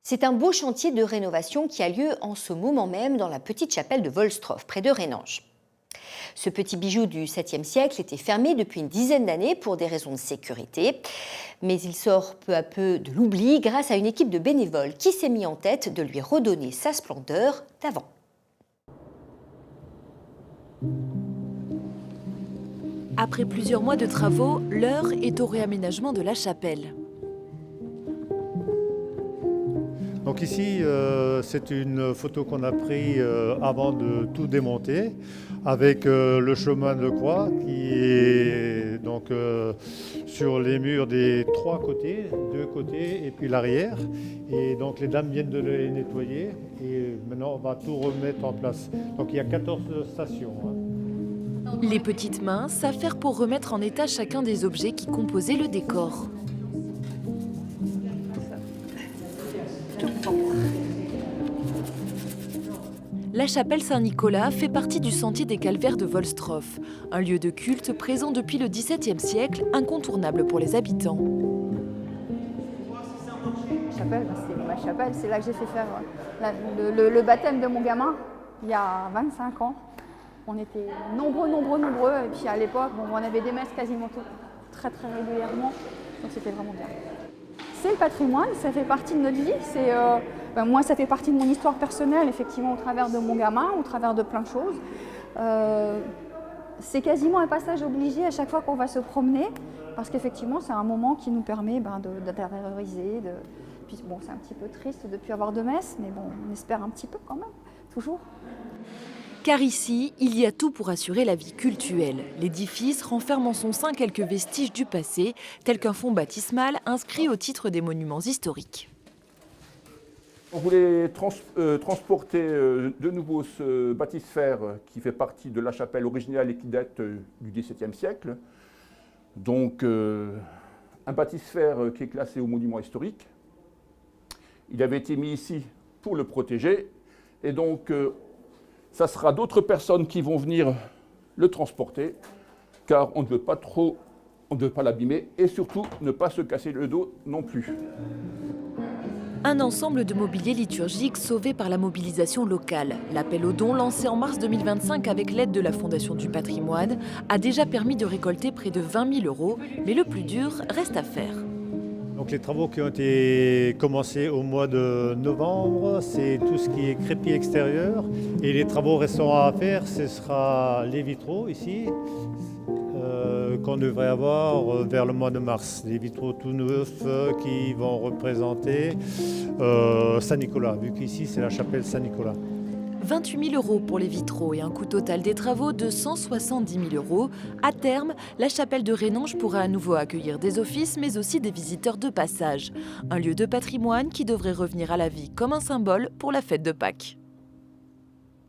C'est un beau chantier de rénovation qui a lieu en ce moment même dans la petite chapelle de Volstroff, près de Rhénange. Ce petit bijou du 7e siècle était fermé depuis une dizaine d'années pour des raisons de sécurité, mais il sort peu à peu de l'oubli grâce à une équipe de bénévoles qui s'est mis en tête de lui redonner sa splendeur d'avant. Après plusieurs mois de travaux, l'heure est au réaménagement de la chapelle. Donc ici, c'est une photo qu'on a prise avant de tout démonter, avec le chemin de croix qui est donc sur les murs des trois côtés, deux côtés et puis l'arrière. Et donc les dames viennent de les nettoyer et maintenant on va tout remettre en place. Donc il y a 14 stations. Les petites mains savent faire pour remettre en état chacun des objets qui composaient le décor. La chapelle Saint-Nicolas fait partie du sentier des Calvaires de Volstroff, un lieu de culte présent depuis le XVIIe siècle, incontournable pour les habitants. Chapelle, c'est ma chapelle, c'est là que j'ai fait faire le baptême de mon gamin, il y a 25 ans. On était nombreux, et puis à l'époque, on avait des messes quasiment très régulièrement, donc c'était vraiment bien. C'est le patrimoine, ça fait partie de notre vie. Moi, ça fait partie de mon histoire personnelle, effectivement, au travers de mon gamin, au travers de plein de choses. C'est quasiment un passage obligé à chaque fois qu'on va se promener, parce qu'effectivement, c'est un moment qui nous permet d'intérioriser. Puis bon, c'est un petit peu triste de ne plus avoir de messe, mais bon, on espère un petit peu quand même, toujours. Car ici, il y a tout pour assurer la vie cultuelle. L'édifice renferme en son sein quelques vestiges du passé, tels qu'un fond baptismal inscrit au titre des monuments historiques. On voulait transporter de nouveau ce baptistère qui fait partie de la chapelle originale et qui date du XVIIe siècle. Donc un baptistère qui est classé au monument historique. Il avait été mis ici pour le protéger et donc ça sera d'autres personnes qui vont venir le transporter, car on ne veut pas l'abîmer et surtout ne pas se casser le dos non plus. Un ensemble de mobilier liturgique sauvé par la mobilisation locale. L'appel aux dons lancé en mars 2025 avec l'aide de la Fondation du patrimoine a déjà permis de récolter près de 20 000 €, mais le plus dur reste à faire. Donc les travaux qui ont été commencés au mois de novembre, c'est tout ce qui est crépi extérieur. Et les travaux restants à faire, ce sera les vitraux ici, qu'on devrait avoir vers le mois de mars. Des vitraux tout neufs qui vont représenter Saint-Nicolas, vu qu'ici c'est la chapelle Saint-Nicolas. 28 000 € pour les vitraux et un coût total des travaux de 170 000 €. À terme, la chapelle de Rhénange pourra à nouveau accueillir des offices, mais aussi des visiteurs de passage. Un lieu de patrimoine qui devrait revenir à la vie comme un symbole pour la fête de Pâques.